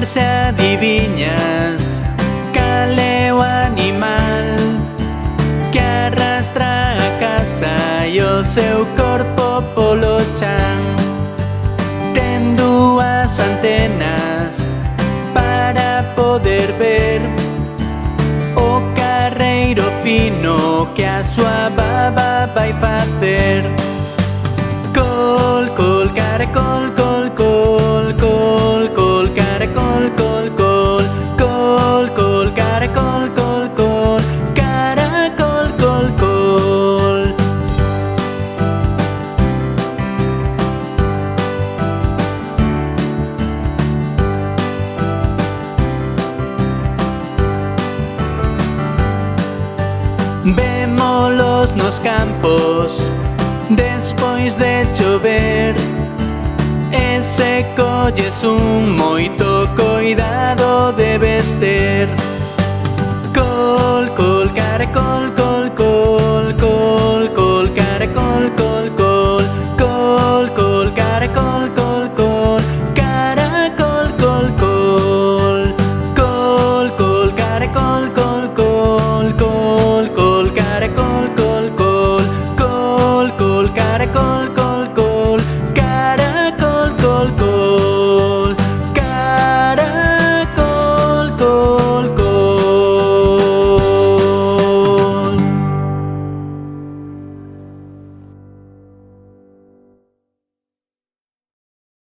se adiviñas caleo animal que arrastra a casa e o seu corpo polo chan. Ten dúas antenas para poder ver o carreiro fino que a súa baba vai facer. Col, col, caracol, col, col, col, col, caracol, col, col, col, col, caracol, col, col, caracol, col, col. Vémolos nos campos despois de chover, e se colles un moito coidado debes ter. Col, col, caracol, col, col.